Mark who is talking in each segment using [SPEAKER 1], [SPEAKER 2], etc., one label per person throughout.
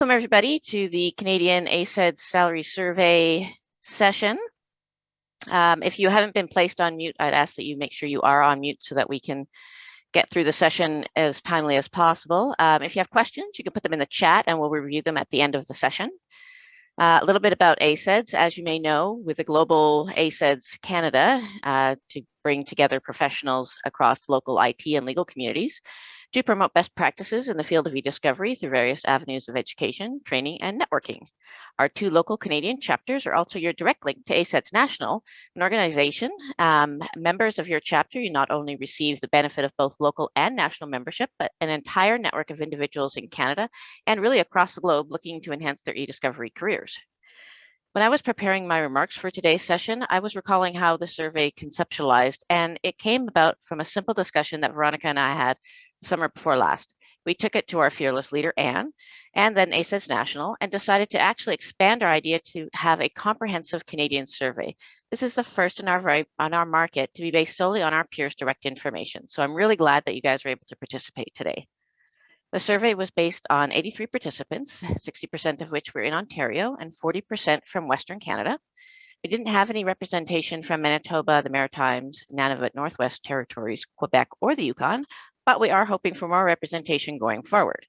[SPEAKER 1] Welcome everybody to the Canadian ACEDS Salary Survey session. If you haven't been placed on mute, I'd ask that you make sure you are on mute so that we can get through the session as timely as possible. If you have questions, you can put them in the chat and we'll review them at the end of the session. A little bit about ACEDS. As you may know, with the global ACEDS Canada to bring together professionals across local IT and legal communities to promote best practices in the field of e-discovery through various avenues of education, training, and networking. Our two local Canadian chapters are also your direct link to ACEDS National, an organization. Members of your chapter, you not only receive the benefit of both local and national membership, but an entire network of individuals in Canada and really across the globe looking to enhance their e-discovery careers. When I was preparing my remarks for today's session, I was recalling how the survey conceptualized, and it came about from a simple discussion that Veronica and I had the summer before last. We took it to our fearless leader, Anne, and then ACEDS National, and decided to actually expand our idea to have a comprehensive Canadian survey. This is the first on our market to be based solely on our peers' direct information. So I'm really glad that you guys were able to participate today. The survey was based on 83 participants, 60% of which were in Ontario and 40% from Western Canada. We didn't have any representation from Manitoba, the Maritimes, Nunavut, Northwest Territories, Quebec, or the Yukon, but we are hoping for more representation going forward.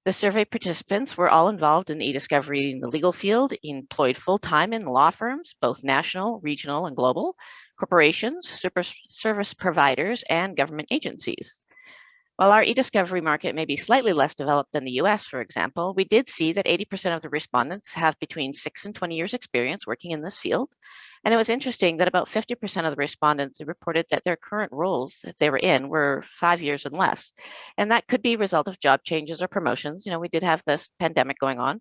[SPEAKER 1] The survey participants were all involved in e-discovery in the legal field, employed full-time in law firms, both national, regional, and global, corporations, service providers, and government agencies. While our e-discovery market may be slightly less developed than the US, for example, we did see that 80% of the respondents have between 6 and 20 years experience working in this field. And it was interesting that about 50% of the respondents reported that their current roles that they were in were 5 years and less. And that could be a result of job changes or promotions. You know, we did have this pandemic going on.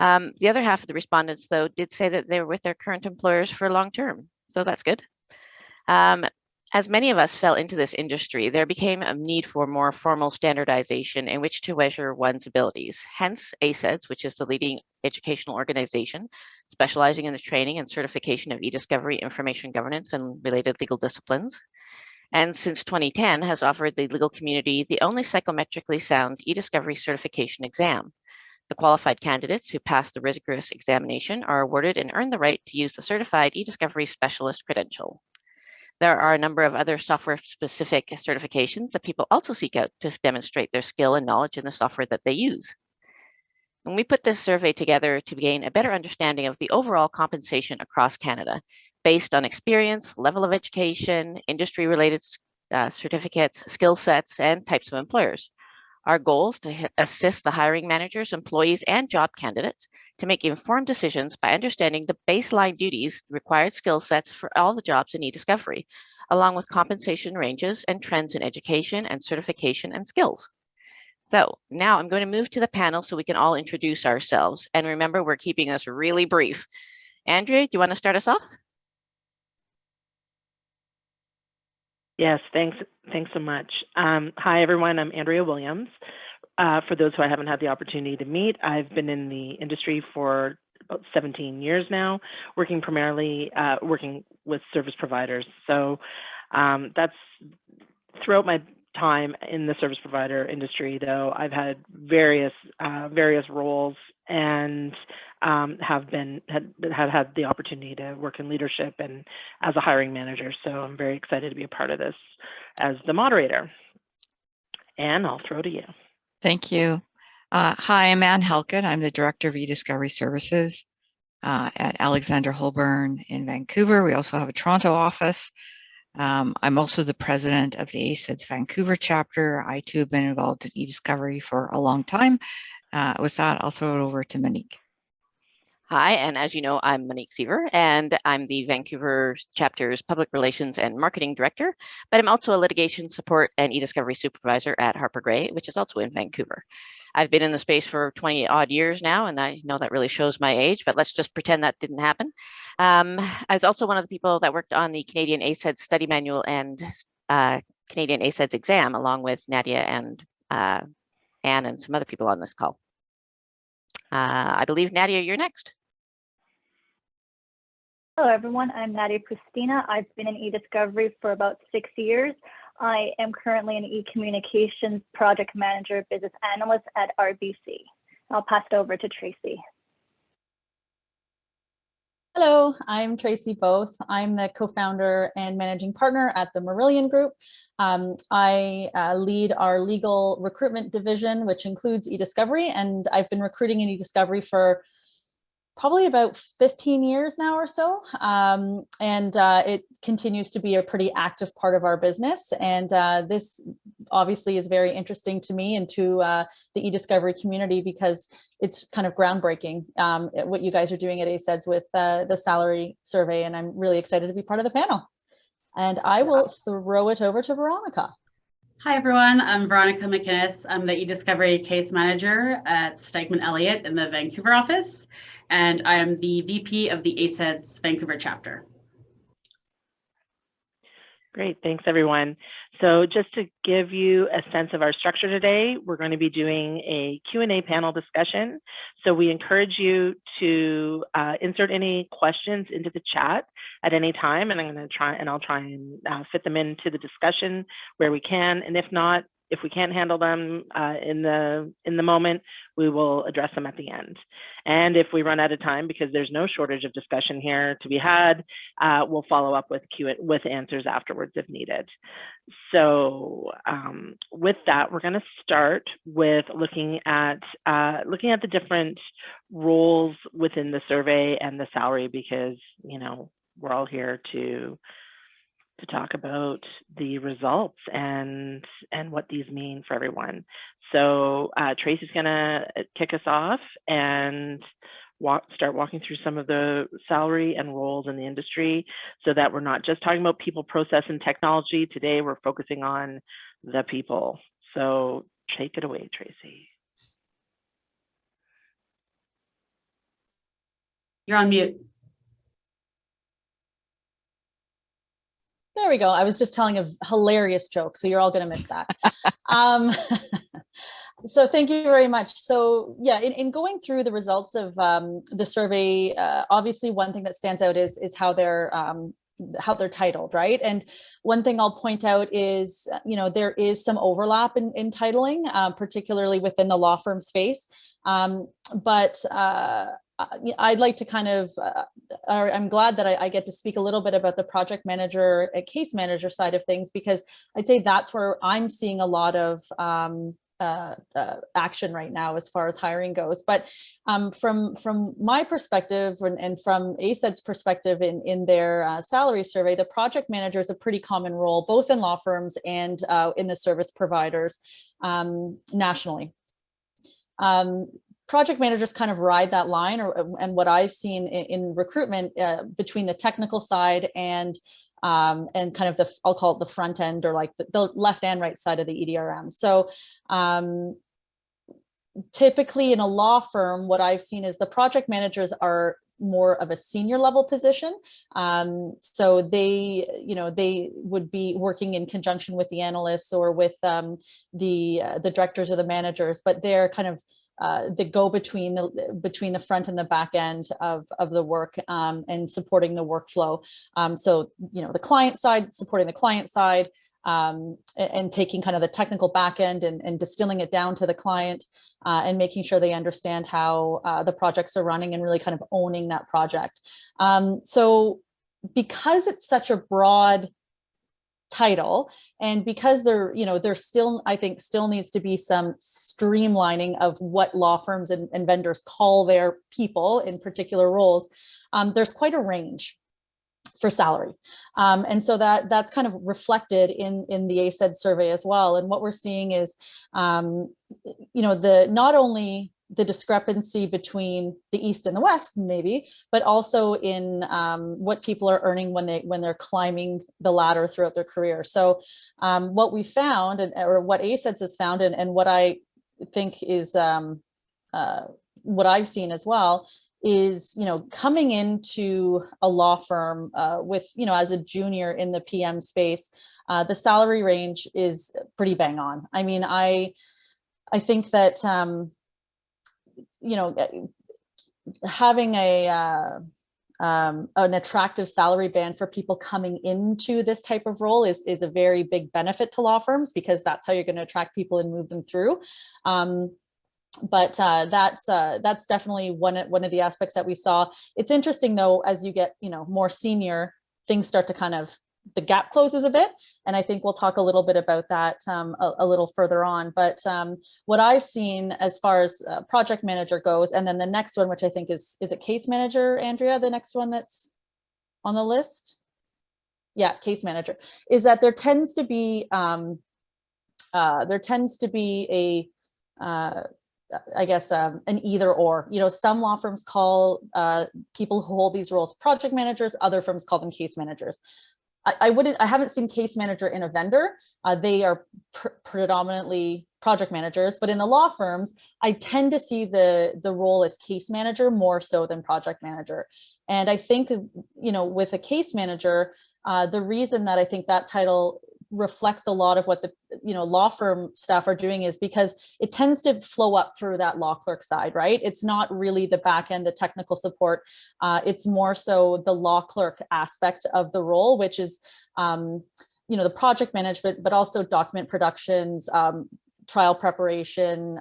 [SPEAKER 1] The other half of the respondents, though, did say that they were with their current employers for long term. So that's good. As many of us fell into this industry, there became a need for more formal standardization in which to measure one's abilities. Hence, ACEDS, which is the leading educational organization specializing in the training and certification of e-discovery, information governance, and related legal disciplines. And since 2010 has offered the legal community the only psychometrically sound e-discovery certification exam. The qualified candidates who pass the rigorous examination are awarded and earn the right to use the certified e-discovery specialist credential. There are a number of other software-specific certifications that people also seek out to demonstrate their skill and knowledge in the software that they use. When we put this survey together to gain a better understanding of the overall compensation across Canada, based on experience, level of education, industry-related certificates, skill sets, and types of employers. Our goal is to assist the hiring managers, employees, and job candidates to make informed decisions by understanding the baseline duties, required skill sets for all the jobs in e-discovery, along with compensation ranges and trends in education and certification and skills. So now I'm going to move to the panel so we can all introduce ourselves. And remember, we're keeping us really brief. Andrea, do you want to start us off?
[SPEAKER 2] Yes, thanks so much. Hi, everyone. I'm Andrea Williams. For those who I haven't had the opportunity to meet, I've been in the industry for about 17 years now, working primarily working with service providers. So that's throughout my time in the service provider industry, though, I've had various roles and have had the opportunity to work in leadership and as a hiring manager. So I'm very excited to be a part of this as the moderator. Anne, I'll throw to you.
[SPEAKER 3] Thank you. Hi, I'm Anne Helkett. I'm the Director of e-discovery services at Alexander Holborn in Vancouver. We also have a Toronto office. I'm also the president of the ACEDS Vancouver chapter. I too have been involved in e-discovery for a long time. With that, I'll throw it over to Monique.
[SPEAKER 1] Hi, and as you know, I'm Monique Seaver, and I'm the Vancouver chapter's Public Relations and Marketing Director, but I'm also a litigation support and e-discovery supervisor at Harper Gray, which is also in Vancouver. I've been in the space for 20 odd years now, and I know that really shows my age, but let's just pretend that didn't happen. I was also one of the people that worked on the Canadian ACEDS study manual and Canadian ACEDS exam, along with Nadia and Anne and some other people on this call. I believe, Nadia, you're next.
[SPEAKER 4] Hello, everyone. I'm Nadia Pristina. I've been in e-discovery for about 6 years. I am currently an e-communications project manager, business analyst at RBC. I'll pass it over to Tracy.
[SPEAKER 5] Hello, I'm Tracy Both. I'm the co-founder and managing partner at the Marillion Group. I lead our legal recruitment division, which includes eDiscovery, and I've been recruiting in eDiscovery for probably about 15 years now or so. It continues to be a pretty active part of our business. And this obviously is very interesting to me and to the eDiscovery community because it's kind of groundbreaking what you guys are doing at ACEDS with the salary survey. And I'm really excited to be part of the panel. And I will throw it over to Veronica.
[SPEAKER 6] Hi, everyone. I'm Veronica McInnes. I'm the eDiscovery case manager at Stikeman Elliott in the Vancouver office, and I am the VP of the ACEDS Vancouver chapter.
[SPEAKER 2] Great, thanks everyone. So just to give you a sense of our structure today, we're going to be doing a Q&A panel discussion. So we encourage you to insert any questions into the chat at any time, and I'll try and fit them into the discussion where we can. And if not, if we can't handle them in the moment, we will address them at the end. And if we run out of time, because there's no shortage of discussion here to be had, we'll follow up with answers afterwards if needed. So with that, we're going to start with looking at the different roles within the survey and the salary, because we're all here to talk about the results and what these mean for everyone. So Tracy's gonna kick us off and start walking through some of the salary and roles in the industry so that we're not just talking about people, process, and technology. Today, we're focusing on the people. So take it away, Tracy.
[SPEAKER 6] You're on mute.
[SPEAKER 5] There we go. I was just telling a hilarious joke, so you're all going to miss that. So thank you very much. So yeah, in going through the results of the survey, obviously one thing that stands out is how they're titled, right? And one thing I'll point out is, there is some overlap in titling, particularly within the law firm space. I'd like to kind of, I'm glad that I get to speak a little bit about the project manager, case manager side of things, because I'd say that's where I'm seeing a lot of action right now as far as hiring goes. But from my perspective and from ACED's perspective in their salary survey, the project manager is a pretty common role, both in law firms and in the service providers nationally. Project managers kind of ride that line, and what I've seen in recruitment between the technical side and kind of I'll call it the front end, or like the left and right side of the EDRM. So typically in a law firm, what I've seen is the project managers are more of a senior level position. So they would be working in conjunction with the analysts or with the directors or the managers, but they're kind of the go between the front and the back end of the work and supporting the workflow. So the client side, supporting the client side, and taking kind of the technical back end and distilling it down to the client and making sure they understand how the projects are running and really kind of owning that project. So because it's such a broad title, and because there still, I think, still needs to be some streamlining of what law firms and vendors call their people in particular roles, there's quite a range for salary. And so that's kind of reflected in the ACEDS survey as well. And what we're seeing is, not only the discrepancy between the East and the West, maybe, but also in what people are earning when they're climbing the ladder throughout their career. So what we found, or what ACEDS has found, and what I think is what I've seen as well, is coming into a law firm with as a junior in the PM space, the salary range is pretty bang on. I mean, I think that having an attractive salary band for people coming into this type of role is a very big benefit to law firms, because that's how you're going to attract people and move them through. But that's definitely one of the aspects that we saw. It's interesting though, as you get, you know, more senior, things start to kind of, the gap closes a bit. And I think we'll talk a little bit about that a little further on. But what I've seen as far as project manager goes, and then the next one, which I think is it case manager, Andrea, the next one that's on the list? Yeah, case manager, is that there tends to be a, I guess, an either or. You know, some law firms call people who hold these roles project managers, other firms call them case managers. I haven't seen case manager in a vendor. They are predominantly project managers, but in the law firms, I tend to see the role as case manager more so than project manager. And I think, you know, with a case manager, the reason that I think that title reflects a lot of what the, you know, law firm staff are doing is because it tends to flow up through that law clerk side, right? It's not really the back end, the technical support. It's more so the law clerk aspect of the role, which is, you know, the project management, but also document productions, trial preparation,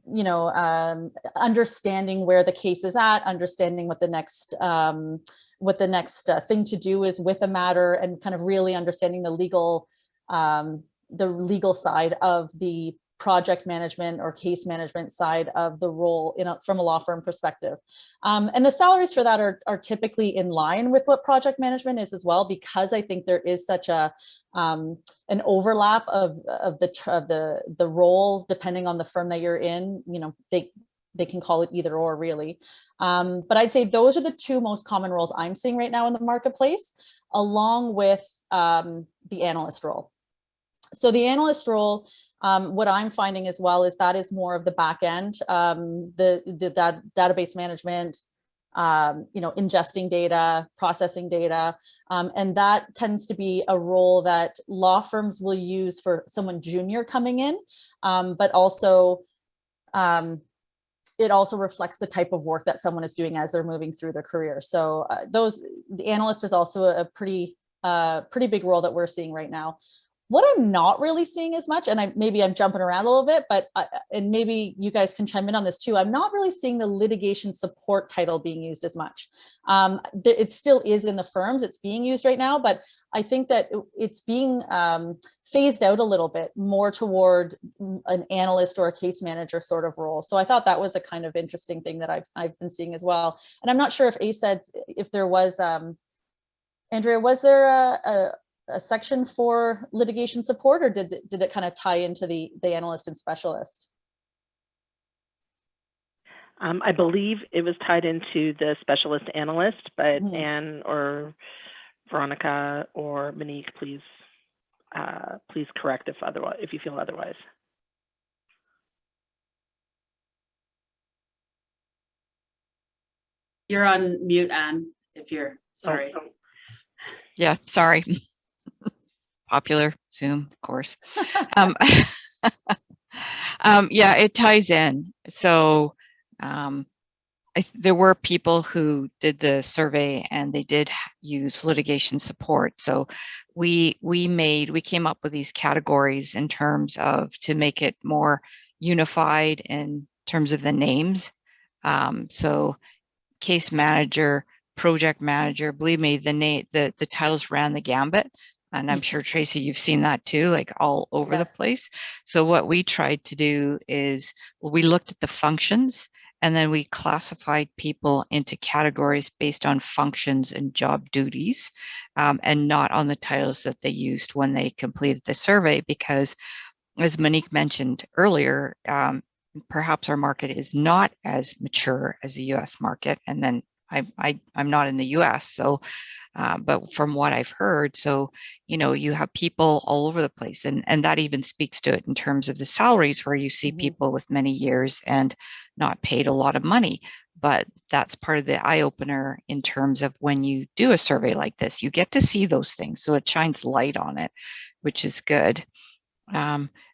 [SPEAKER 5] you know, understanding where the case is at, understanding what the next thing to do is with a matter, and kind of really understanding the legal side of the project management or case management side of the role from a law firm perspective. And the salaries for that are typically in line with what project management is as well, because I think there is such a an overlap of the role depending on the firm that you're in. You know, they can call it either or, really. But I'd say those are the two most common roles I'm seeing right now in the marketplace, along with the analyst role. So the analyst role, what I'm finding as well is that is more of the back end, that database management, you know, ingesting data, processing data, and that tends to be a role that law firms will use for someone junior coming in, but also it also reflects the type of work that someone is doing as they're moving through their career. So the analyst is also a pretty big role that we're seeing right now. What I'm not really seeing as much, and maybe I'm jumping around a little bit, but and maybe you guys can chime in on this too, I'm not really seeing the litigation support title being used as much. It still is in the firms, it's being used right now, but I think that it's being phased out a little bit more toward an analyst or a case manager sort of role. So I thought that was a kind of interesting thing that I've been seeing as well. And I'm not sure if ACEDS, if there was, Andrea, was there a section for litigation support, or did it kind of tie into the analyst and specialist?
[SPEAKER 2] I believe it was tied into the specialist analyst, but Anne or Veronica or Monique, please correct if you feel otherwise.
[SPEAKER 6] You're on mute, Anne, if you're sorry.
[SPEAKER 2] Oh.
[SPEAKER 3] Yeah, sorry. Popular Zoom, of course. Yeah, it ties in. So there were people who did the survey and they did use litigation support. So we came up with these categories in terms of to make it more unified in terms of the names. So case manager, project manager, believe me, the titles ran the gambit. And I'm sure, Tracy, you've seen that too, like all over the place. So what we tried to do is, we looked at the functions and then we classified people into categories based on functions and job duties, and not on the titles that they used when they completed the survey. Because as Monique mentioned earlier, perhaps our market is not as mature as the US market. And then I'm not in the US, so but from what I've heard, so, you know, you have people all over the place, and that even speaks to it in terms of the salaries, where you see people with many years and not paid a lot of money. But that's part of the eye opener in terms of when you do a survey like this, you get to see those things. So it shines light on it, which is good.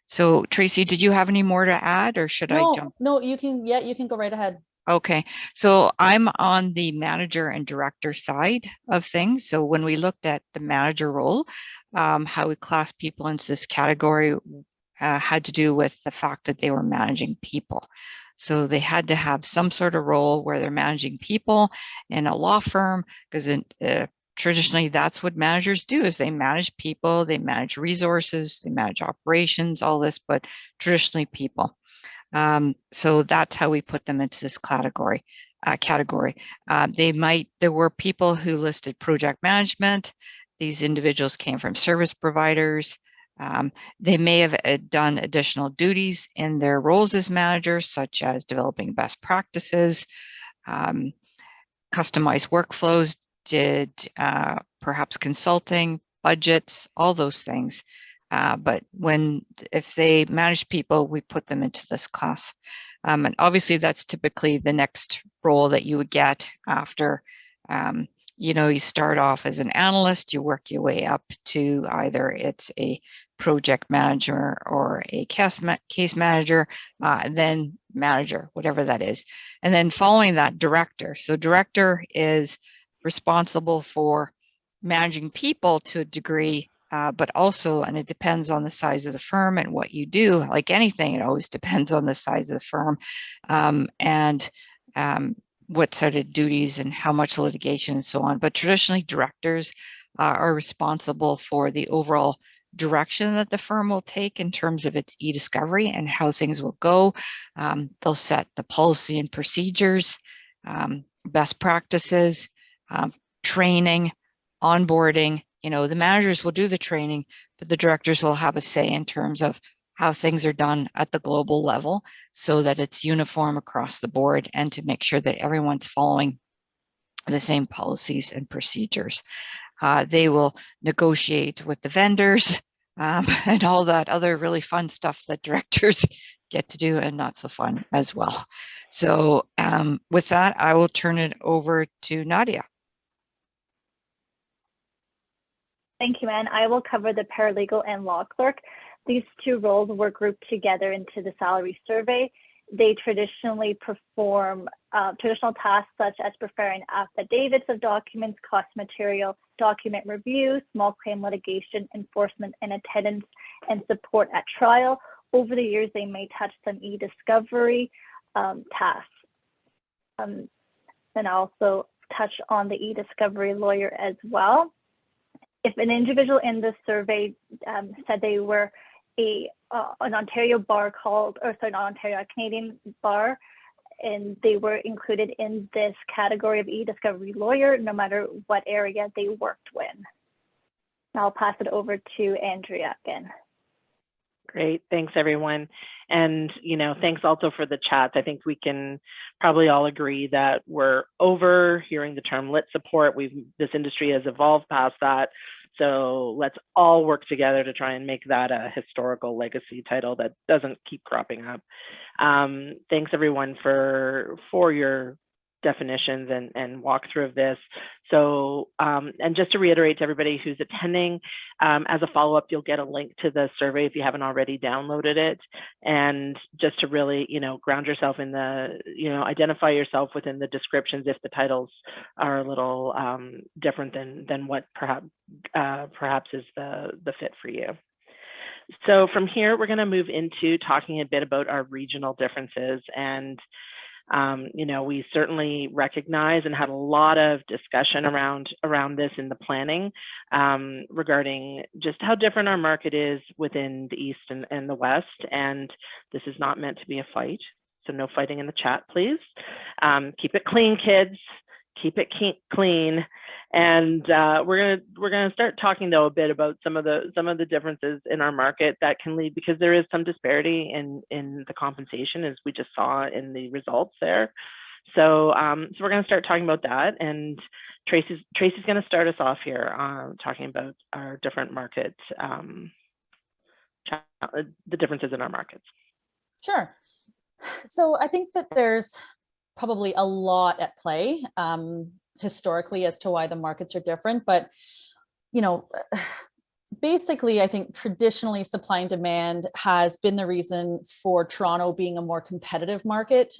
[SPEAKER 3] So Tracy, did you have any more to add, or should I jump?
[SPEAKER 5] No, you can go right ahead.
[SPEAKER 3] Okay, so I'm on the manager and director side of things. So when we looked at the manager role, how we class people into this category, had to do with the fact that they were managing people. So they had to have some sort of role where they're managing people in a law firm, because traditionally that's what managers do, is they manage people, they manage resources, they manage operations, all this, but traditionally people. So that's how we put them into this category. There were people who listed project management. These individuals came from service providers. They may have done additional duties in their roles as managers, such as developing best practices, customized workflows, did perhaps consulting, budgets, all those things. But if they manage people, we put them into this class. And obviously that's typically the next role that you would get after, you start off as an analyst, you work your way up to either it's a project manager or a case manager, and then manager, whatever that is. And then following that, director. So director is responsible for managing people to a degree, but also, and it depends on the size of the firm and what you do. Like anything, it always depends on the size of the firm, and what sort of duties and how much litigation and so on. But traditionally, directors are responsible for the overall direction that the firm will take in terms of its e-discovery and how things will go. They'll set the policy and procedures, best practices, training, onboarding. The managers will do the training, but the directors will have a say in terms of how things are done at the global level so that it's uniform across the board, and to make sure that everyone's following the same policies and procedures. They will negotiate with the vendors and all that other really fun stuff that directors get to do, and not so fun as well. So with that, I will turn it over to Nadia.
[SPEAKER 4] Thank you, Anne. I will cover the paralegal and law clerk. These two roles were grouped together into the salary survey. They traditionally perform traditional tasks such as preparing affidavits of documents, cost material, document review, small claim litigation, enforcement and attendance, and support at trial. Over the years, they may touch some e-discovery tasks. And also touch on the e-discovery lawyer as well. If an individual in the survey said they were an Ontario bar called, or sorry, not Ontario, a Canadian bar, and they were included in this category of e-discovery lawyer, no matter what area they worked with. Now I'll pass it over to Andrea again.
[SPEAKER 2] Great, thanks everyone. And, thanks also for the chats. I think we can probably all agree that we're over hearing the term lit support. This industry has evolved past that. So let's all work together to try and make that a historical legacy title that doesn't keep cropping up. Thanks everyone for your definitions and walkthrough of this. So, and just to reiterate to everybody who's attending, as a follow-up, you'll get a link to the survey if you haven't already downloaded it. And just to really, ground yourself in the, identify yourself within the descriptions if the titles are a little different than what perhaps is the fit for you. So from here, we're going to move into talking a bit about our regional differences. And we certainly recognize and had a lot of discussion around this in the planning regarding just how different our market is within the East and the West. And this is not meant to be a fight, so no fighting in the chat, please. Keep it clean, kids. Keep it clean. And we're gonna start talking though a bit about some of the differences in our market that can lead, because there is some disparity in the compensation, as we just saw in the results there. So so we're gonna start talking about that, and Tracy's gonna start us off here talking about our different markets, the differences in our markets.
[SPEAKER 5] Sure. So I think that there's probably a lot at play historically as to why the markets are different, but basically I think traditionally supply and demand has been the reason for Toronto being a more competitive market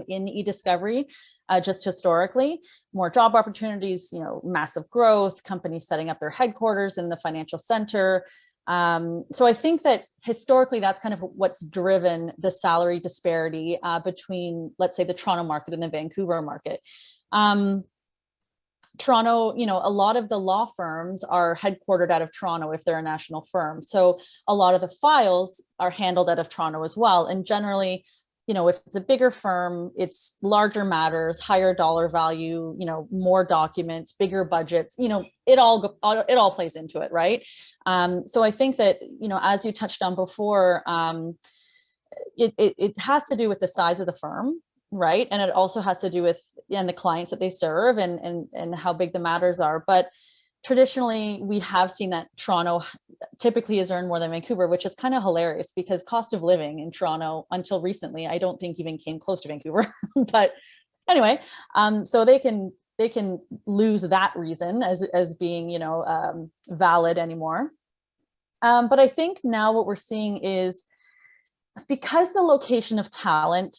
[SPEAKER 5] in e-discovery, just historically. More job opportunities, massive growth, companies setting up their headquarters in the financial center, So I think that historically, that's kind of what's driven the salary disparity between, let's say, the Toronto market and the Vancouver market. Toronto, a lot of the law firms are headquartered out of Toronto if they're a national firm. So a lot of the files are handled out of Toronto as well. And generally, if it's a bigger firm, it's larger matters, higher dollar value, more documents, bigger budgets, it all plays into it, right? So I think that, as you touched on before, it has to do with the size of the firm, right? And it also has to do with the clients that they serve and how big the matters are. But traditionally, we have seen that Toronto typically has earned more than Vancouver, which is kind of hilarious because cost of living in Toronto until recently, I don't think even came close to Vancouver. But anyway, so they can lose that reason as being, valid anymore. But I think now what we're seeing is because the location of talent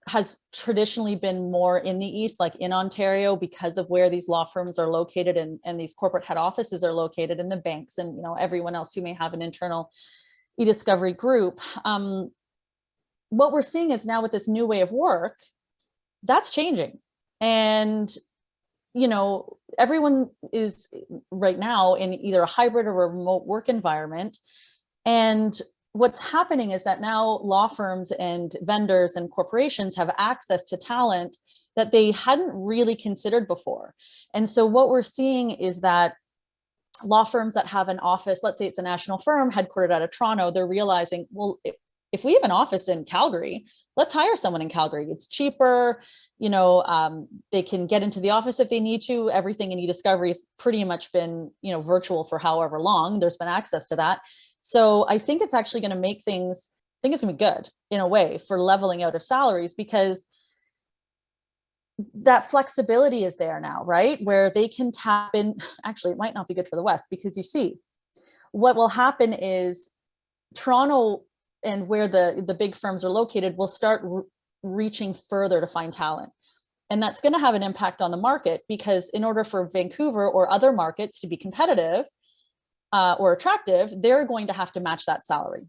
[SPEAKER 5] has traditionally been more in the East, like in Ontario, because of where these law firms are located and these corporate head offices are located, and the banks and everyone else who may have an internal e-discovery group. What we're seeing is now with this new way of work, that's changing. And everyone is right now in either a hybrid or remote work environment. And what's happening is that now law firms and vendors and corporations have access to talent that they hadn't really considered before. And so what we're seeing is that law firms that have an office, let's say it's a national firm headquartered out of Toronto, they're realizing, well, if we have an office in Calgary, let's hire someone in Calgary. It's cheaper. They can get into the office if they need to. Everything in e-discovery has pretty much been, virtual for however long. There's been access to that. So I think it's actually going to make things, I think it's going to be good in a way for leveling out of salaries, because that flexibility is there now, right? Where they can tap in. Actually, it might not be good for the West, because you see what will happen is Toronto and where the big firms are located will start reaching further to find talent. And that's going to have an impact on the market, because in order for Vancouver or other markets to be competitive or attractive, they're going to have to match that salary.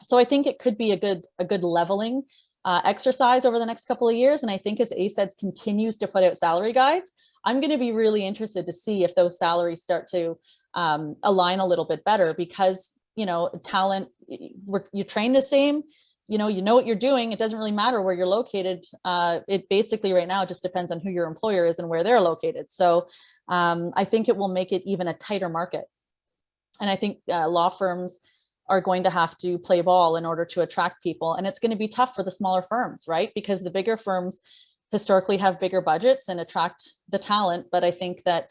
[SPEAKER 5] So I think it could be a good leveling exercise over the next couple of years. And I think as ACEDS continues to put out salary guides, I'm going to be really interested to see if those salaries start to align a little bit better, because talent, you train the same, you know what you're doing. It doesn't really matter where you're located. It basically right now just depends on who your employer is and where they're located. So I think it will make it even a tighter market. And I think law firms are going to have to play ball in order to attract people. And it's going to be tough for the smaller firms, right? Because the bigger firms historically have bigger budgets and attract the talent. But I think that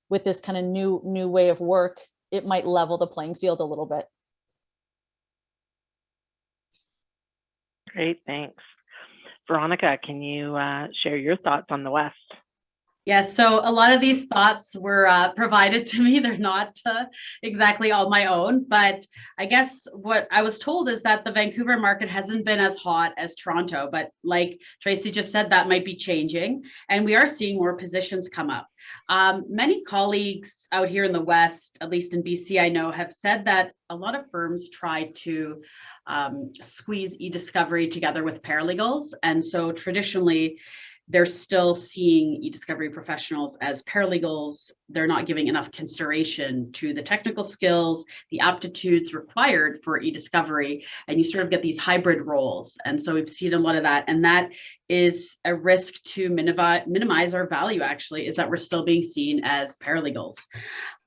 [SPEAKER 5] with this kind of new way of work, it might level the playing field a little bit.
[SPEAKER 2] Great, thanks. Veronica, can you share your thoughts on the West?
[SPEAKER 6] Yes, so a lot of these thoughts were provided to me. They're not exactly all my own, but I guess what I was told is that the Vancouver market hasn't been as hot as Toronto, but like Tracy just said, that might be changing, and we are seeing more positions come up. Many colleagues out here in the West, at least in BC, I know, have said that a lot of firms try to squeeze e-discovery together with paralegals, and so traditionally, they're still seeing e-discovery professionals as paralegals. They're not giving enough consideration to the technical skills, the aptitudes required for e-discovery, and you sort of get these hybrid roles. And so we've seen a lot of that, and that is a risk to minimize our value, actually, is that we're still being seen as paralegals.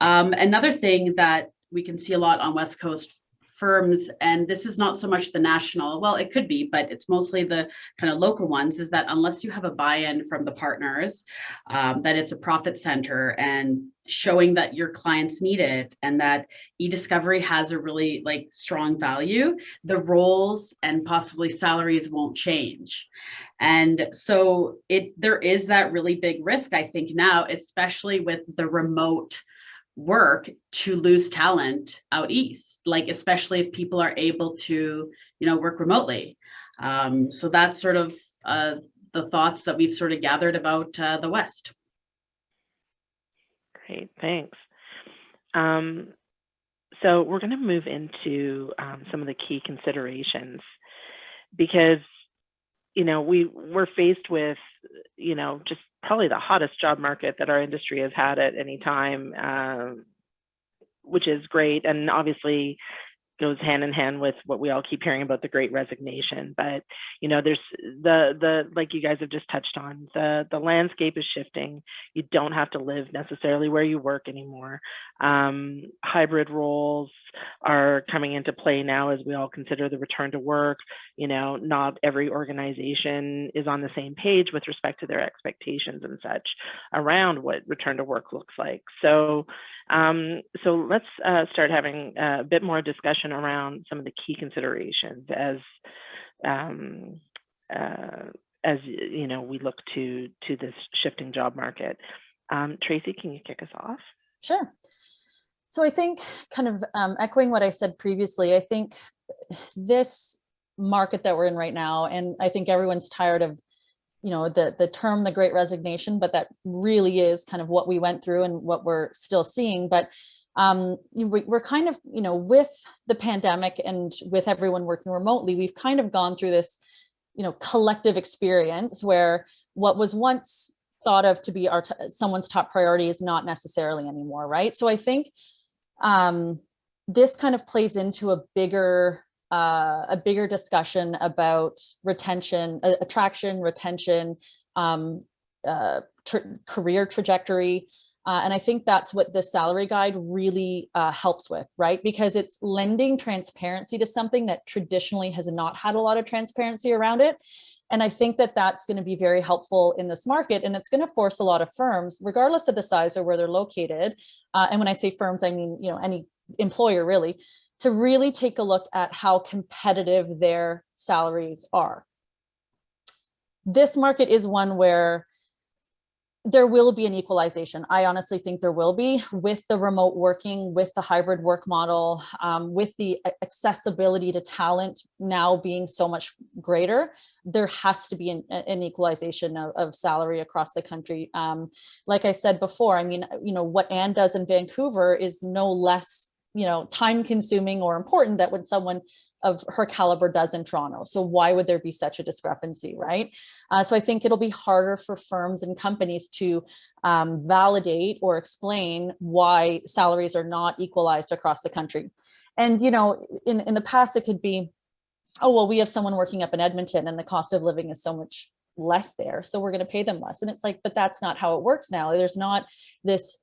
[SPEAKER 6] Another thing that we can see a lot on West Coast firms, and this is not so much the national, well, it could be, but it's mostly the kind of local ones, is that unless you have a buy-in from the partners, that it's a profit center and showing that your clients need it and that e-discovery has a really strong value, the roles and possibly salaries won't change. And so there is that really big risk, I think now, especially with the remote work, to lose talent out east, especially if people are able to work remotely. So that's sort of the thoughts that we've sort of gathered about the West.
[SPEAKER 2] Great, thanks. So we're going to move into some of the key considerations, because, you know, we're faced with, you know, just probably the hottest job market that our industry has had at any time, which is great, and obviously goes hand in hand with what we all keep hearing about, the Great Resignation. But, you know, there's the like you guys have just touched on, the landscape is shifting. You don't have to live necessarily where you work anymore. Hybrid roles are coming into play now as we all consider the return to work. You know, not every organization is on the same page with respect to their expectations and such around what return to work looks like. So let's start having a bit more discussion around some of the key considerations as you know, we look to this shifting job market. Tracy, can you kick us off?
[SPEAKER 5] Sure. So I think, kind of echoing what I said previously, I think this market that we're in right now, and I think everyone's tired of, you know, the term, the Great Resignation, but that really is kind of what we went through and what we're still seeing. But we're kind of, you know, with the pandemic and with everyone working remotely, we've kind of gone through this, you know, collective experience where what was once thought of to be someone's top priority is not necessarily anymore, right? So I think this kind of plays into a bigger discussion about retention, attraction, retention, career trajectory. And I think that's what the salary guide really helps with, right? Because it's lending transparency to something that traditionally has not had a lot of transparency around it. And I think that that's going to be very helpful in this market. And it's going to force a lot of firms, regardless of the size or where they're located. And when I say firms, I mean, you know, any employer really, to really take a look at how competitive their salaries are. This market is one where there will be an equalization. I honestly think there will be, with the remote working, with the hybrid work model, with the accessibility to talent now being so much greater. There has to be an equalization of salary across the country. Like I said before, I mean, you know, what Anne does in Vancouver is no less, you know, time consuming or important than what someone of her caliber does in Toronto. So why would there be such a discrepancy, right? So I think it'll be harder for firms and companies to validate or explain why salaries are not equalized across the country. And, you know, in the past, it could be, oh, well, we have someone working up in Edmonton and the cost of living is so much less there, so we're going to pay them less. And it's like, but that's not how it works now. There's not this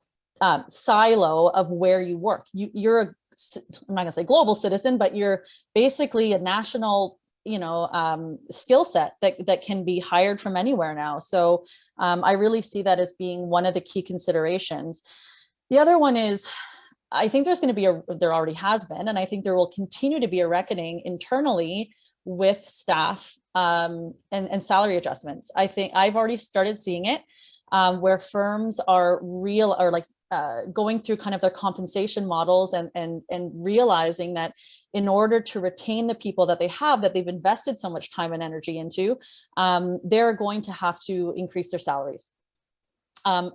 [SPEAKER 5] silo of where you work. You're a, I'm not gonna say global citizen, but you're basically a national, you know, skill set that can be hired from anywhere now. So I really see that as being one of the key considerations. The other one is, I think there's going to be there already has been, and I think there will continue to be a reckoning internally with staff and salary adjustments. I think I've already started seeing it where firms are going through kind of their compensation models and realizing that in order to retain the people that they have, that they've invested so much time and energy into, they're going to have to increase their salaries,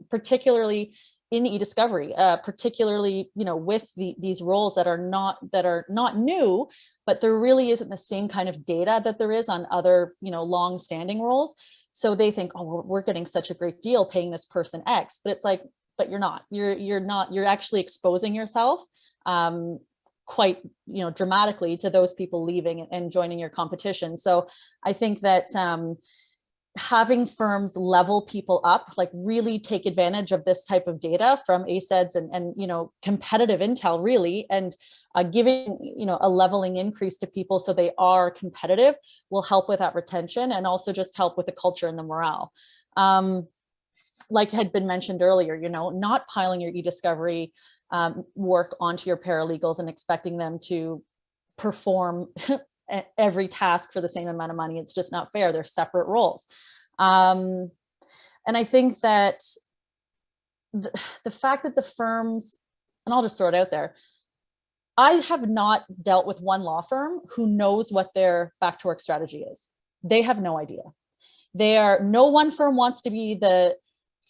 [SPEAKER 5] particularly in e-discovery, particularly, you know, with these roles that are not new, but there really isn't the same kind of data that there is on other, you know, long-standing roles. So they think, oh, we're getting such a great deal paying this person X, but it's like, but you're not. You're actually exposing yourself quite, you know, dramatically to those people leaving and joining your competition. So I think that having firms level people up, like really take advantage of this type of data from ACEDS and you know, competitive intel really, and giving, you know, a leveling increase to people so they are competitive will help with that retention and also just help with the culture and the morale. Like had been mentioned earlier, you know, not piling your e-discovery work onto your paralegals and expecting them to perform every task for the same amount of money. It's just not fair. They're separate roles. And I think that the fact that the firms, and I'll just throw it out there, I have not dealt with one law firm who knows what their back to work strategy is. They have no idea. No one firm wants to be the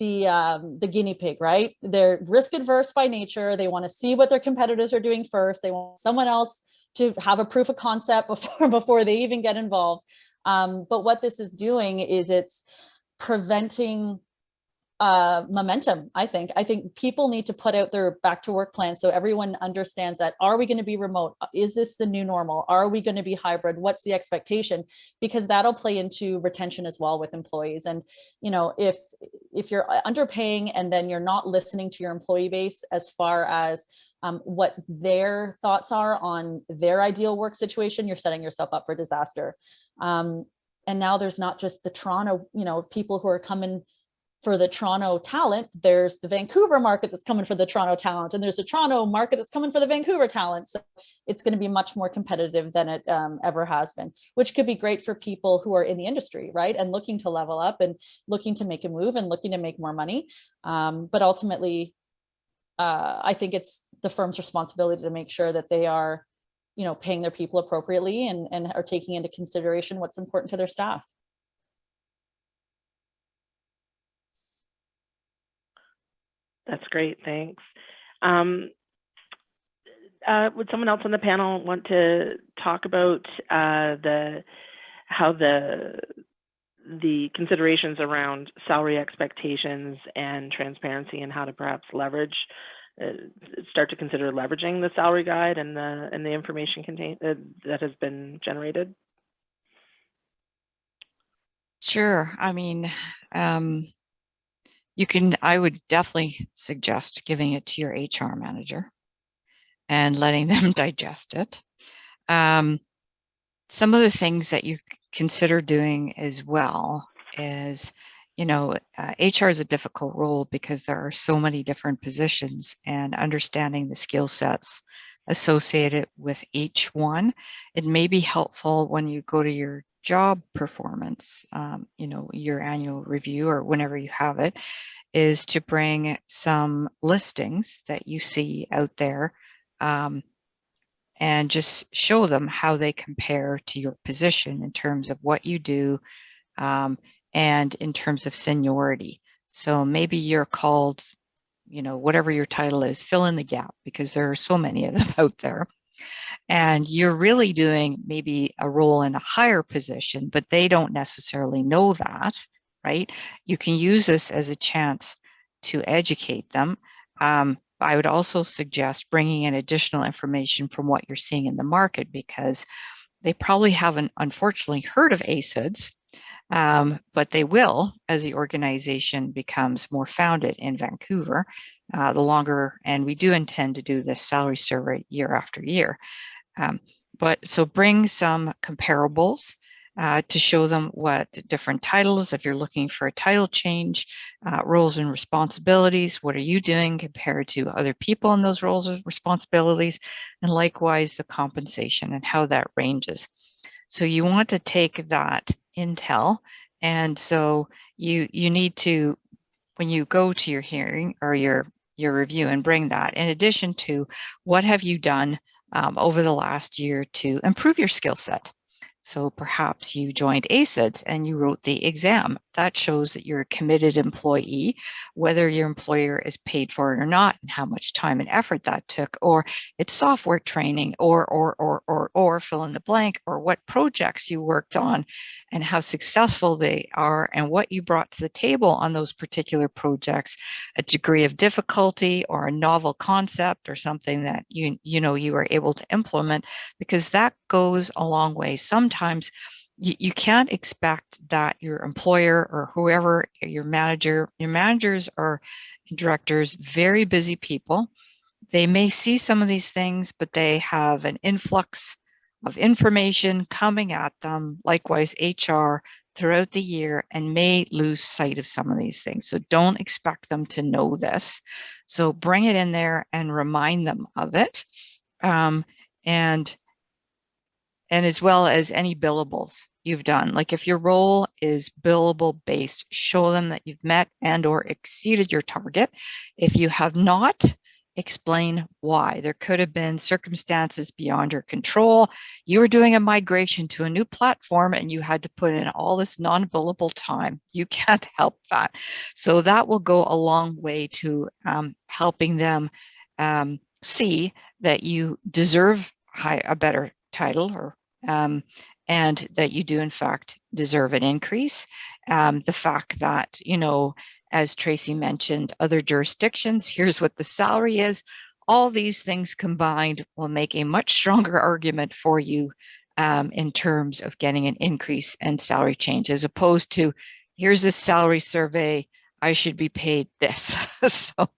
[SPEAKER 5] the guinea pig, right? They're risk adverse by nature. They want to see what their competitors are doing first. They want someone else to have a proof of concept before they even get involved. But what this is doing is it's preventing momentum. I think people need to put out their back to work plans so everyone understands that, are we going to be remote? Is this the new normal? Are we going to be hybrid? What's the expectation? Because that'll play into retention as well with employees. And if you're underpaying and then you're not listening to your employee base as far as what their thoughts are on their ideal work situation, you're setting yourself up for disaster. And now there's not just the Toronto, people who are coming for the Toronto talent. There's the Vancouver market that's coming for the Toronto talent, and there's a Toronto market that's coming for the Vancouver talent. So it's going to be much more competitive than it ever has been, which could be great for people who are in the industry, right? And looking to level up and looking to make a move and looking to make more money. But ultimately, I think it's the firm's responsibility to make sure that they are, paying their people appropriately and are taking into consideration what's important to their staff.
[SPEAKER 2] That's great, thanks. Would someone else on the panel want to talk about how the considerations around salary expectations and transparency, and how to perhaps start to consider leveraging the salary guide and the information contained that has been generated?
[SPEAKER 3] Sure. I mean, I would definitely suggest giving it to your HR manager and letting them digest it. Some of the things that you consider doing as well is, HR is a difficult role because there are so many different positions, and understanding the skill sets associated with each one. It may be helpful when you go to your job performance, your annual review or whenever you have it, is to bring some listings that you see out there and just show them how they compare to your position in terms of what you do and in terms of seniority. So maybe you're called, whatever your title is, fill in the gap, because there are so many of them out there. And you're really doing maybe a role in a higher position, but they don't necessarily know that, right? You can use this as a chance to educate them. I would also suggest bringing in additional information from what you're seeing in the market, because they probably haven't, unfortunately, heard of ACEDS, but they will as the organization becomes more founded in Vancouver the longer, and we do intend to do this salary survey year after year. So bring some comparables to show them what different titles, if you're looking for a title change, roles and responsibilities, what are you doing compared to other people in those roles and responsibilities, and likewise the compensation and how that ranges. So you want to take that intel, and so you need to, when you go to your hearing or your review, and bring that in addition to what have you done over the last year to improve your skill set. So perhaps you joined ACEDS and you wrote the exam. That shows that you're a committed employee, whether your employer is paid for it or not, and how much time and effort that took, or it's software training, or fill in the blank, or what projects you worked on and how successful they are, and what you brought to the table on those particular projects, a degree of difficulty or a novel concept or something that you were able to implement, because that goes a long way. Sometimes you can't expect that your employer or whoever, your managers or directors, very busy people. They may see some of these things, but they have an influx of information coming at them, likewise HR, throughout the year, and may lose sight of some of these things. So don't expect them to know this. So bring it in there and remind them of it. And as well as any billables you've done. Like if your role is billable based, show them that you've met and or exceeded your target. If you have not, explain why. There could have been circumstances beyond your control. You were doing a migration to a new platform and you had to put in all this non-billable time. You can't help that. So that will go a long way to helping them see that you deserve a better title, or and that you do in fact deserve an increase. The fact that, you know, as Tracy mentioned, other jurisdictions, here's what the salary is. All these things combined will make a much stronger argument for you in terms of getting an increase and salary change, as opposed to, here's this salary survey, I should be paid this. So.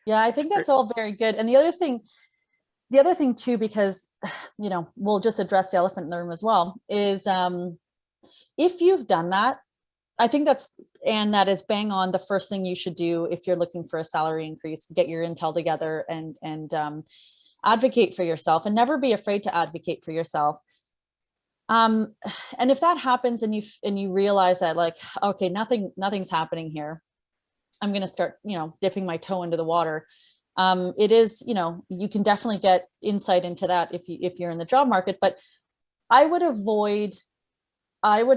[SPEAKER 5] Yeah, I think that's all very good. And the other thing too, because, you know, we'll just address the elephant in the room as well, is if you've done that, I think that is bang on the first thing you should do if you're looking for a salary increase. Get your intel together and advocate for yourself, and never be afraid to advocate for yourself. And if that happens and you realize that, like, okay, nothing's happening here, I'm going to start, you know, dipping my toe into the water. It is, you know, you can definitely get insight into that if you're in the job market, but I would avoid your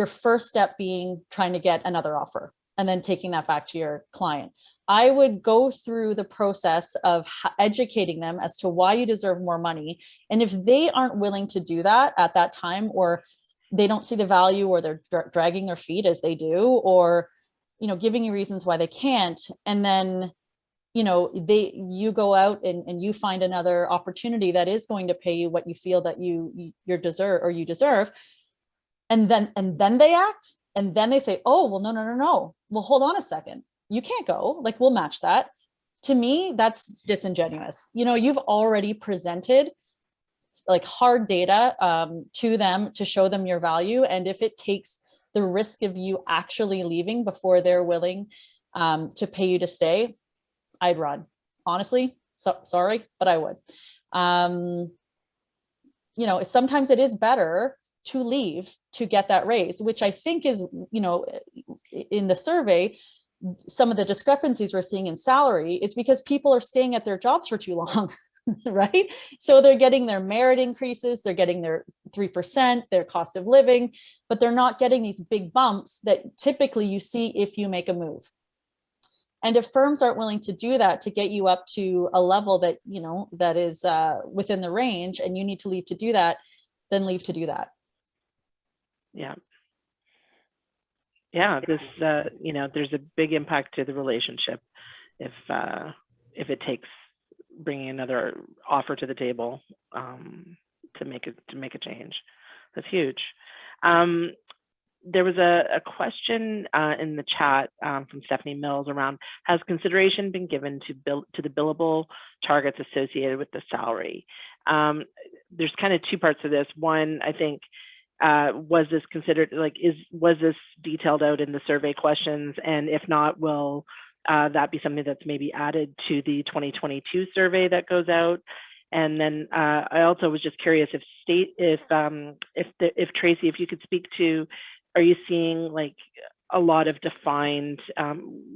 [SPEAKER 5] first step being trying to get another offer and then taking that back to your client. I would go through the process of educating them as to why you deserve more money. And if they aren't willing to do that at that time, or they don't see the value, or they're dragging their feet as they do, or, you know, giving you reasons why they can't, and then, you know, you go out and you find another opportunity that is going to pay you what you feel that you deserve, and then they act, and then they say, oh, well, no, well, hold on a second, you can't go, like, we'll match that. To me, that's disingenuous. You know, you've already presented like hard data to them to show them your value. And if it takes the risk of you actually leaving before they're willing to pay you to stay, I'd run. Honestly, sorry, but I would. You know, sometimes it is better to leave to get that raise, which I think is, you know, in the survey, some of the discrepancies we're seeing in salary is because people are staying at their jobs for too long. Right? So they're getting their merit increases, they're getting their 3%, their cost of living, but they're not getting these big bumps that typically you see if you make a move. And if firms aren't willing to do that to get you up to a level that, you know, that is within the range, and you need to leave to do that, then leave to do that.
[SPEAKER 2] Yeah. Yeah, this, you know, there's a big impact to the relationship if it takes bringing another offer to the table to make a change. That's huge. There was a question in the chat from Stephanie Mills around, has consideration been given to the billable targets associated with the salary? There's kind of two parts to this. One, I think, was this considered, like, was this detailed out in the survey questions? And if not, will that be something that's maybe added to the 2022 survey that goes out? And then I also was just curious if Tracy, if you could speak to, are you seeing like a lot of defined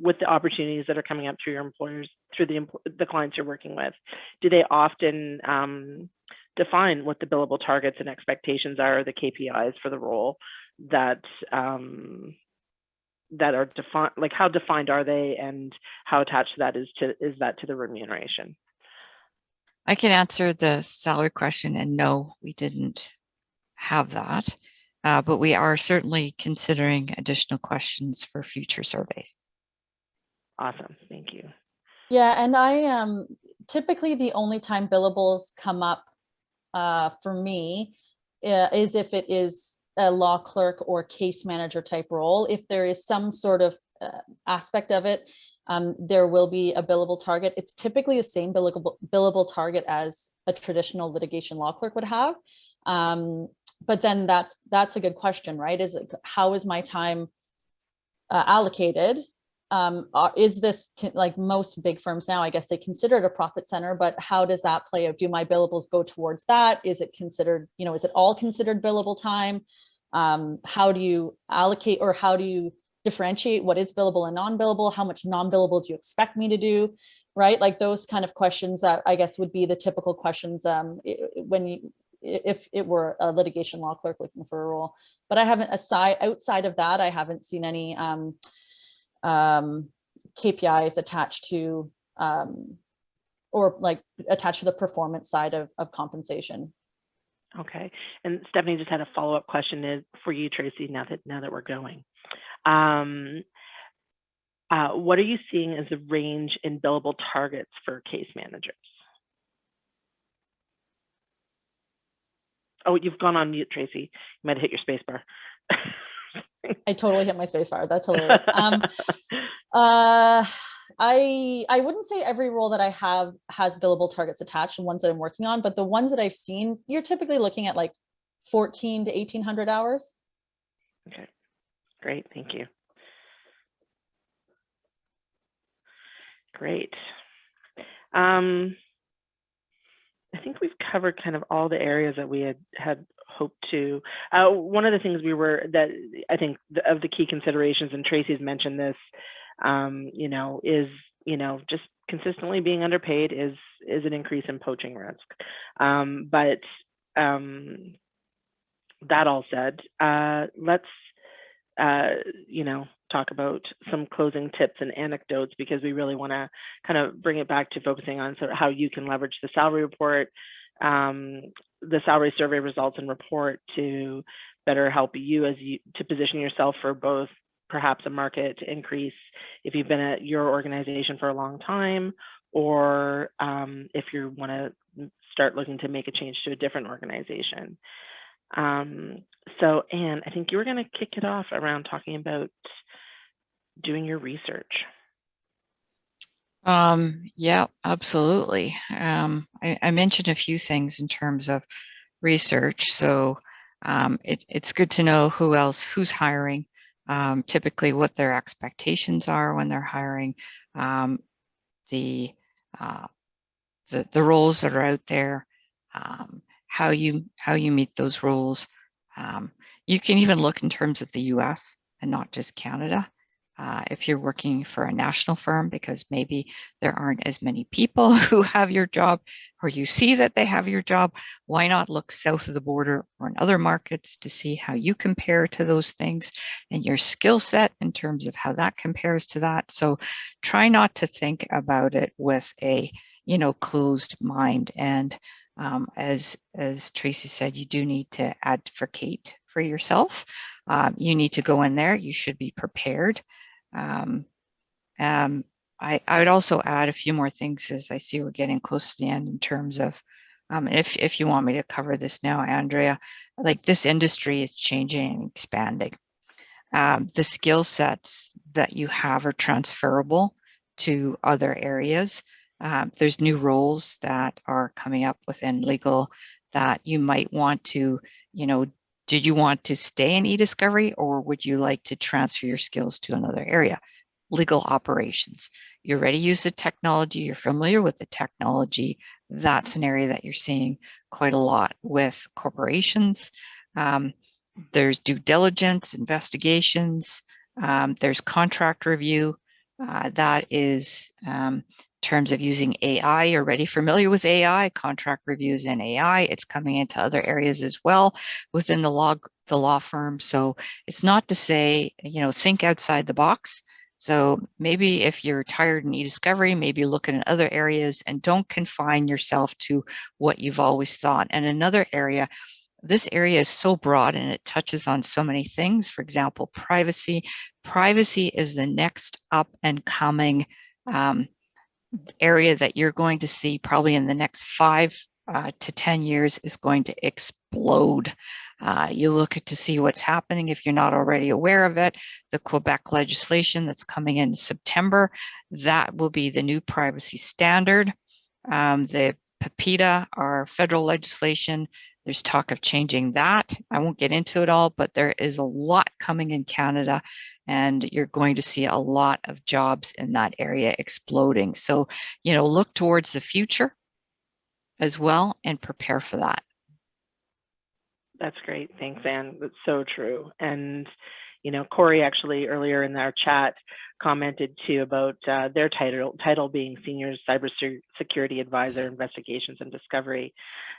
[SPEAKER 2] with the opportunities that are coming up through your employers, through the clients you're working with? Do they often define what the billable targets and expectations are, the KPIs for the role that are defined? Like, how defined are they, and how attached to that is that to the remuneration?
[SPEAKER 3] I can answer the salary question, and no, we didn't have that, but we are certainly considering additional questions for future surveys.
[SPEAKER 2] Awesome, thank you.
[SPEAKER 5] Yeah, and I typically the only time billables come up for me is if it is a law clerk or case manager type role. If there is some sort of aspect of it, there will be a billable target. It's typically the same billable target as a traditional litigation law clerk would have. But then that's a good question, right? How is my time allocated? Is this, like most big firms now, I guess they consider it a profit center, but how does that play out? Do my billables go towards that? Is it considered, is it all considered billable time? How do you allocate, or how do you differentiate what is billable and non-billable? How much non-billable do you expect me to do? Right? Like those kind of questions that I guess would be the typical questions if it were a litigation law clerk looking for a role. But I haven't, outside of that, I haven't seen any KPIs attached to or like attached to the performance side of compensation.
[SPEAKER 2] Okay, and Stephanie just had a follow-up question for you, Tracy, now that we're going. What are you seeing as a range in billable targets for case managers? Oh, you've gone on mute, Tracy. You might have hit your space bar.
[SPEAKER 5] I totally hit my space bar. That's hilarious. I wouldn't say every role that I have has billable targets attached, the ones that I'm working on, but the ones that I've seen, you're typically looking at like 14 to 1,800 hours.
[SPEAKER 2] Okay, great, thank you. Great. I think we've covered kind of all the areas that we had hoped to. One of the things that I think of the key considerations, and Tracy's mentioned this, is just consistently being underpaid is an increase in poaching risk. But that all said, let's talk about some closing tips and anecdotes, because we really want to kind of bring it back to focusing on sort of how you can leverage the salary report, the salary survey results and report to better help you to position yourself for both perhaps a market increase if you've been at your organization for a long time, or if you want to start looking to make a change to a different organization. So Anne, I think you were going to kick it off around talking about doing your research.
[SPEAKER 3] Yeah, absolutely. I mentioned a few things in terms of research. So it's good to know who's hiring, typically what their expectations are when they're hiring, the roles that are out there, how you meet those roles. You can even look in terms of the US and not just Canada. If you're working for a national firm, because maybe there aren't as many people who have your job, or you see that they have your job, why not look south of the border or in other markets to see how you compare to those things and your skill set in terms of how that compares to that. So try not to think about it with a closed mind. And as Tracy said, you do need to advocate for yourself. You need to go in there. You should be prepared. I would also add a few more things, as I see we're getting close to the end, in terms of, if you want me to cover this now, Andrea, like this industry is changing and expanding. The skill sets that you have are transferable to other areas. There's new roles that are coming up within legal that you might want to, did you want to stay in e-discovery, or would you like to transfer your skills to another area? Legal operations. You already use the technology, you're familiar with the technology. That's an area that you're seeing quite a lot with corporations. There's due diligence, investigations, there's contract review. That is in terms of using AI. You're already familiar with AI, contract reviews and AI. It's coming into other areas as well within the law firm. So it's not to say, think outside the box. So maybe if you're tired in e-discovery, maybe look at other areas and don't confine yourself to what you've always thought. And another area, this area is so broad and it touches on so many things. For example, privacy. Privacy is the next up and coming area that you're going to see probably in the next 5 to 10 years is going to explode. You look to see what's happening if you're not already aware of it. The Quebec legislation that's coming in September, that will be the new privacy standard. The PIPEDA, our federal legislation, there's talk of changing that. I won't get into it all, but there is a lot coming in Canada, and you're going to see a lot of jobs in that area exploding. So, look towards the future as well and prepare for that.
[SPEAKER 2] That's great. Thanks, Anne. That's so true. And, You know, Corey actually earlier in our chat commented too about their title being Senior Cybersecurity Advisor, Investigations and Discovery.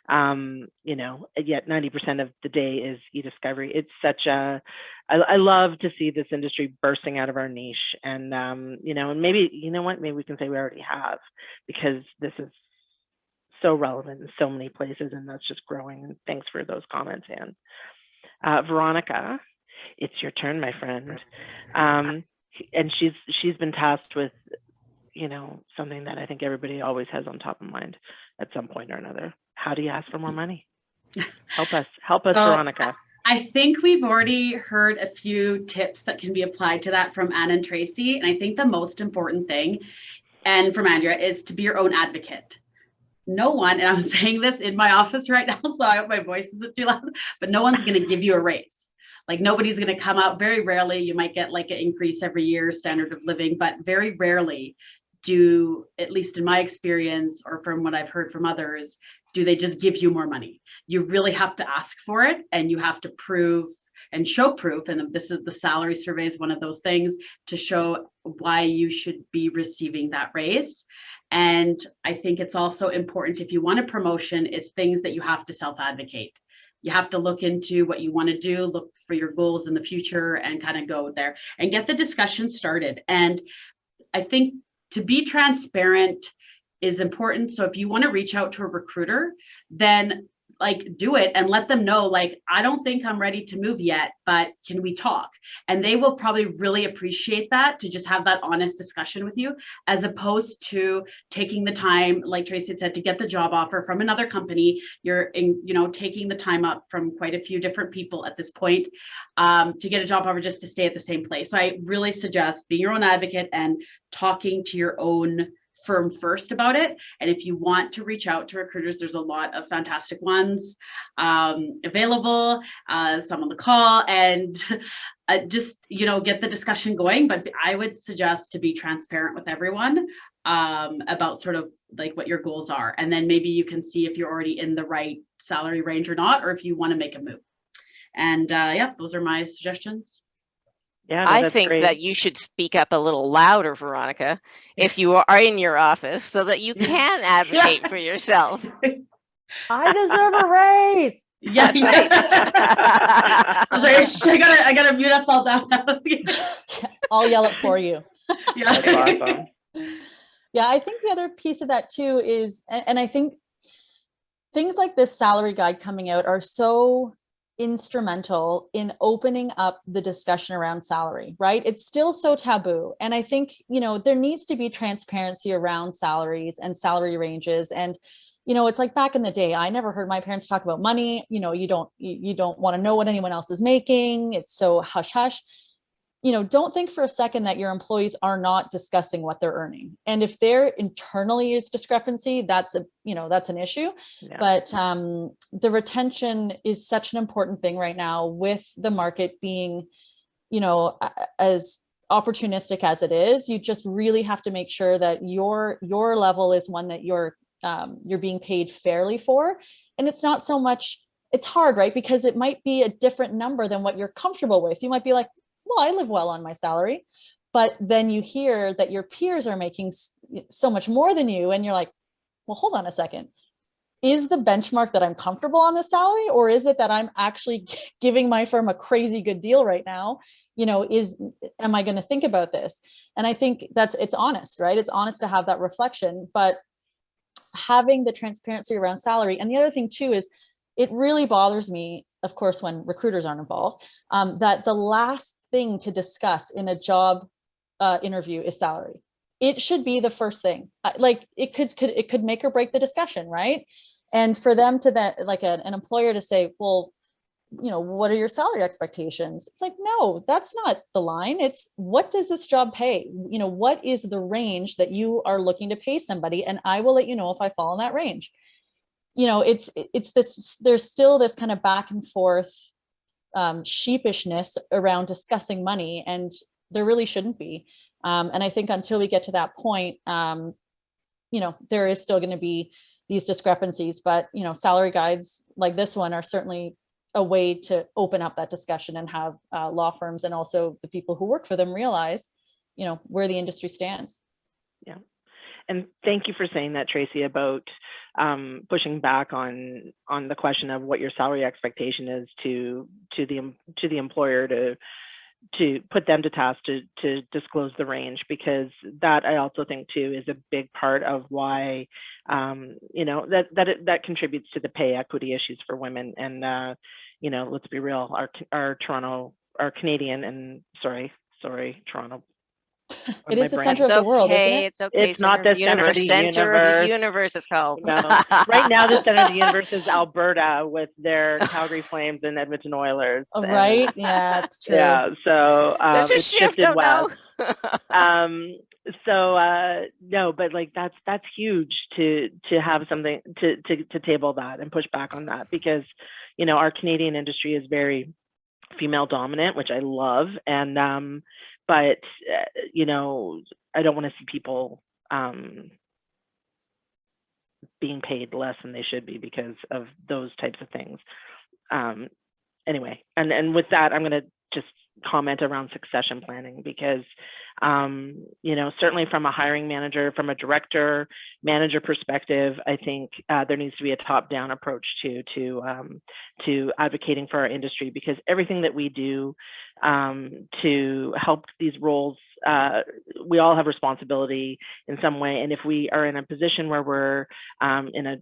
[SPEAKER 2] You know, yet 90% of the day is e-discovery. It's such a, I love to see this industry bursting out of our niche, and you know, and maybe, you know what, maybe we can say we already have, because this is so relevant in so many places, and that's just growing. And thanks for those comments, Anne. Veronica, it's your turn, my friend. And she's been tasked with, you know, something that I think everybody always has on top of mind at some point or another. How do you ask for more money? Help us, Veronica.
[SPEAKER 6] I think we've already heard a few tips that can be applied to that from Anne and Tracy. And I think the most important thing, and from Andrea, is to be your own advocate. No one, and I'm saying this in my office right now, so I hope my voice isn't too loud, but no one's going to give you a raise. Like, nobody's going to come out, very rarely, you might get like an increase every year, standard of living, but very rarely do, at least in my experience or from what I've heard from others, do they just give you more money. You really have to ask for it, and you have to prove and show proof. And this is the salary survey is one of those things, to show why you should be receiving that raise. And I think it's also important, if you want a promotion, it's things that you have to self-advocate. You have to look into what you want to do, look for your goals in the future, and kind of go there and get the discussion started. And I think to be transparent is important. So if you want to reach out to a recruiter, then like do it and let them know, like, I don't think I'm ready to move yet, but can we talk? And they will probably really appreciate that, to just have that honest discussion with you, as opposed to taking the time, like Tracy said, to get the job offer from another company. You're taking the time up from quite a few different people at this point to get a job offer just to stay at the same place. So I really suggest being your own advocate and talking to your own firm first about it. And if you want to reach out to recruiters, there's a lot of fantastic ones available, some on the call, and just, get the discussion going. But I would suggest to be transparent with everyone about sort of like what your goals are. And then maybe you can see if you're already in the right salary range or not, or if you want to make a move. And yeah, those are my suggestions.
[SPEAKER 2] Yeah, no,
[SPEAKER 1] I think
[SPEAKER 2] great.
[SPEAKER 1] that you should speak up a little louder, Veronica, if you are in your office, so that you can advocate for yourself.
[SPEAKER 5] I deserve a raise.
[SPEAKER 6] Yeah. I gotta mute us all down now.
[SPEAKER 5] I'll yell it for you.
[SPEAKER 6] Yeah.
[SPEAKER 2] That's awesome.
[SPEAKER 5] Yeah, I think the other piece of that too is, and I think things like this salary guide coming out are so instrumental in opening up the discussion around salary, right? It's still so taboo. And I think, there needs to be transparency around salaries and salary ranges. And, it's like back in the day, I never heard my parents talk about money. You don't want to know what anyone else is making. It's so hush hush. Don't think for a second that your employees are not discussing what they're earning. And if there internally is discrepancy, that's an issue. Yeah. But the retention is such an important thing right now, with the market being, as opportunistic as it is. You just really have to make sure that your level is one that you're being paid fairly for. And it's not so much, it's hard, right? Because it might be a different number than what you're comfortable with. You might be like, well, I live well on my salary, but then you hear that your peers are making so much more than you. And you're like, well, hold on a second. Is the benchmark that I'm comfortable on this salary, or is it that I'm actually giving my firm a crazy good deal right now? Am I going to think about this? And I think it's honest, right? It's honest to have that reflection, but having the transparency around salary. And the other thing too, is it really bothers me, of course, when recruiters aren't involved, that the last thing to discuss in a job interview is salary. It should be the first thing. Like it could make or break the discussion, right? And for them to then, like an employer to say, well, what are your salary expectations? It's like, no, that's not the line. It's, what does this job pay? What is the range that you are looking to pay somebody? And I will let you know if I fall in that range. It's this, there's still this kind of back and forth sheepishness around discussing money, and there really shouldn't be. And I think until we get to that point, there is still going to be these discrepancies, but salary guides like this one are certainly a way to open up that discussion and have law firms and also the people who work for them realize, you know, where the industry stands.
[SPEAKER 2] Yeah. And thank you for saying that, Tracy, about pushing back on the question of what your salary expectation is to the employer, to put them to task to disclose the range, because that, I also think too, is a big part of why you know, that contributes to the pay equity issues for women. And you know, let's be real, our Canadian, and sorry Toronto.
[SPEAKER 5] It is the center of the world, isn't it?
[SPEAKER 1] It's okay.
[SPEAKER 2] It's not the center of the
[SPEAKER 1] Center of the
[SPEAKER 2] universe.
[SPEAKER 1] universe is called.
[SPEAKER 2] No. Right now, the center of the universe is Alberta with their Calgary Flames and Edmonton Oilers.
[SPEAKER 5] Oh, right? Yeah, it's true.
[SPEAKER 2] Yeah, so
[SPEAKER 1] There's a
[SPEAKER 2] it's
[SPEAKER 1] shift.
[SPEAKER 2] shifted
[SPEAKER 1] Oh no.
[SPEAKER 2] west. No, but like that's huge to have something to table that and push back on that, because you know, our Canadian industry is very female dominant, which I love, and but you know, I don't want to see people being paid less than they should be because of those types of things. Anyway, and with that, I'm going to just comment around succession planning, because you know, certainly from a hiring manager, from a director manager perspective, I think there needs to be a top-down approach to advocating for our industry, because everything that we do to help these roles, we all have responsibility in some way. And if we are in a position where we're in a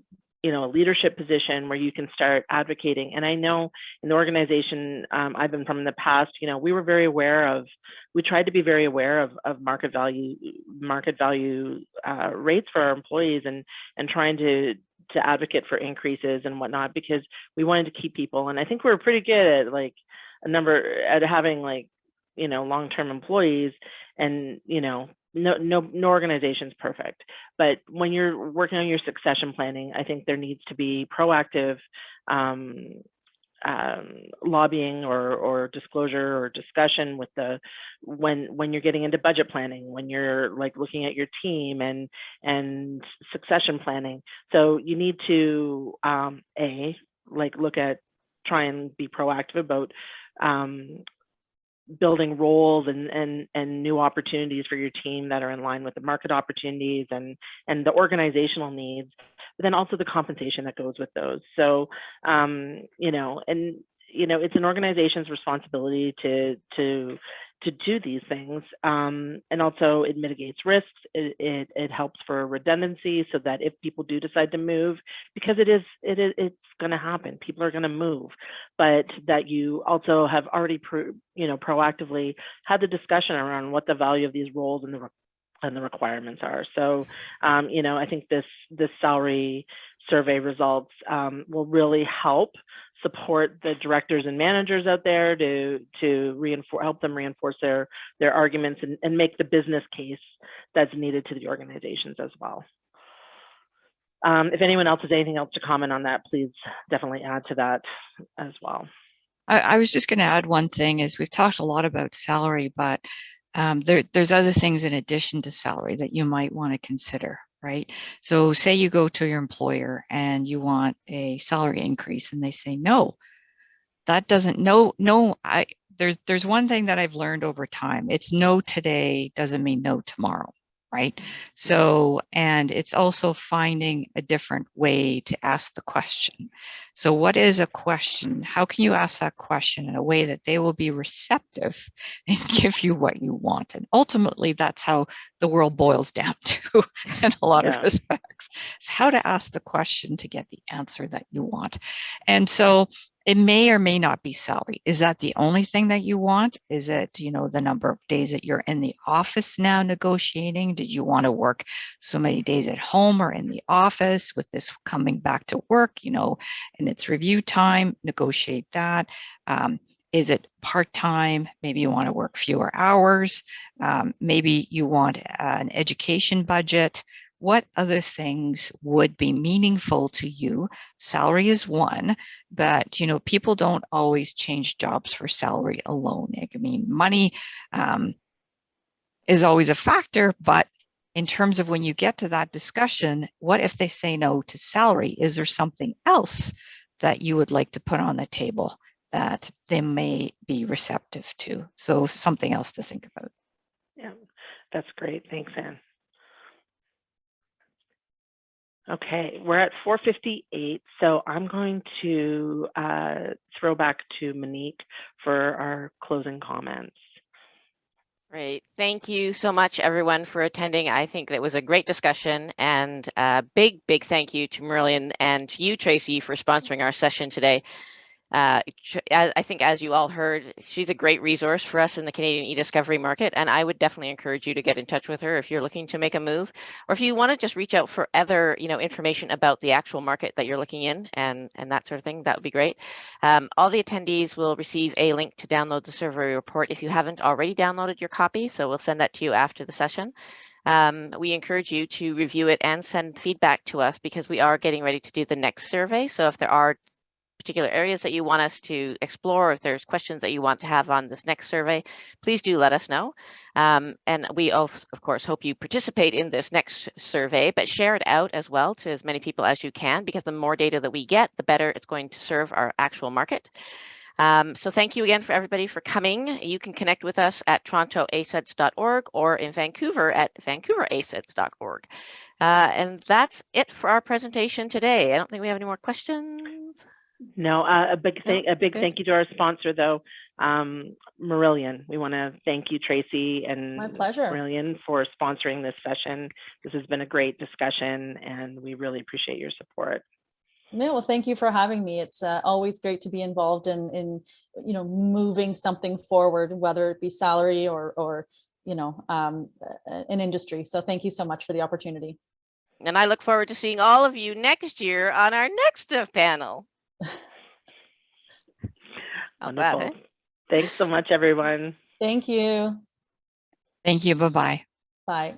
[SPEAKER 2] a leadership position where you can start advocating. And I know in the organization I've been from in the past, we were very aware of, we tried to be very aware of market value rates for our employees, and trying to advocate for increases and whatnot, because we wanted to keep people. And I think we were pretty good at having long-term employees, and no organization is perfect, but when you're working on your succession planning, I think there needs to be proactive lobbying or disclosure or discussion with when you're getting into budget planning, when you're looking at your team and succession planning. So you need to look at, try and be proactive about building roles and new opportunities for your team that are in line with the market opportunities and the organizational needs, but then also the compensation that goes with those. So, it's an organization's responsibility to do these things, and also it mitigates risks. It helps for redundancy, so that if people do decide to move, because it's going to happen, people are going to move, but that you also have already proactively had the discussion around what the value of these roles and the requirements are. So I think this salary survey results will really help support the directors and managers out there to help them reinforce their arguments and make the business case that's needed to the organizations as well. If anyone else has anything else to comment on that, please definitely add to that as well.
[SPEAKER 3] I was just going to add one thing, is we've talked a lot about salary, but there's other things in addition to salary that you might want to consider, right? So say you go to your employer and you want a salary increase, and they say, no, that doesn't, there's one thing that I've learned over time. It's no today doesn't mean no tomorrow, right? So, and it's also finding a different way to ask the question. So what is a question? How can you ask that question in a way that they will be receptive and give you what you want? And ultimately, that's how the world boils down to in a lot of respects. It's how to ask the question to get the answer that you want. And so it may or may not be salary. Is that the only thing that you want? Is it, the number of days that you're in the office now negotiating? Did you want to work so many days at home or in the office with this coming back to work, and it's review time, negotiate that. Is it part-time? Maybe you want to work fewer hours. Maybe you want an education budget. What other things would be meaningful to you? Salary is one, but people don't always change jobs for salary alone. I mean, money is always a factor, but in terms of when you get to that discussion, what if they say no to salary? Is there something else that you would like to put on the table that they may be receptive to. So something else to think about.
[SPEAKER 2] Yeah, that's great. Thanks, Anne. Okay, we're at 4:58, so I'm going to throw back to Monique for our closing comments.
[SPEAKER 1] Great. Thank you so much, everyone, for attending. I think that was a great discussion, and a big thank you to Marillion and to you, Tracy, for sponsoring our session today. I think, as you all heard, she's a great resource for us in the Canadian e-discovery market, and I would definitely encourage you to get in touch with her if you're looking to make a move, or if you want to just reach out for other, information about the actual market that you're looking in and that sort of thing. That would be great. All the attendees will receive a link to download the survey report if you haven't already downloaded your copy, so we'll send that to you after the session. We encourage you to review it and send feedback to us because we are getting ready to do the next survey. So if there are particular areas that you want us to explore, if there's questions that you want to have on this next survey, please do let us know. And we of course hope you participate in this next survey, but share it out as well to as many people as you can, because the more data that we get, the better it's going to serve our actual market. So thank you again for everybody for coming. You can connect with us at torontoaceds.org or in Vancouver at vancouveraCEDS.org. And that's it for our presentation today. I don't think we have any more questions.
[SPEAKER 2] No, a big
[SPEAKER 1] good.
[SPEAKER 2] thank you to our sponsor, though, Marillion. We want to thank you, Tracy and
[SPEAKER 5] My pleasure.
[SPEAKER 2] Marillion, for sponsoring this session. This has been a great discussion, and we really appreciate your support.
[SPEAKER 5] No, well, thank you for having me. It's always great to be involved in moving something forward, whether it be salary or an industry. So thank you so much for the opportunity.
[SPEAKER 1] And I look forward to seeing all of you next year on our next panel.
[SPEAKER 2] Wonderful.
[SPEAKER 1] That,
[SPEAKER 2] Thanks so much, everyone.
[SPEAKER 5] Thank you.
[SPEAKER 3] Thank you. Bye-bye.
[SPEAKER 5] Bye.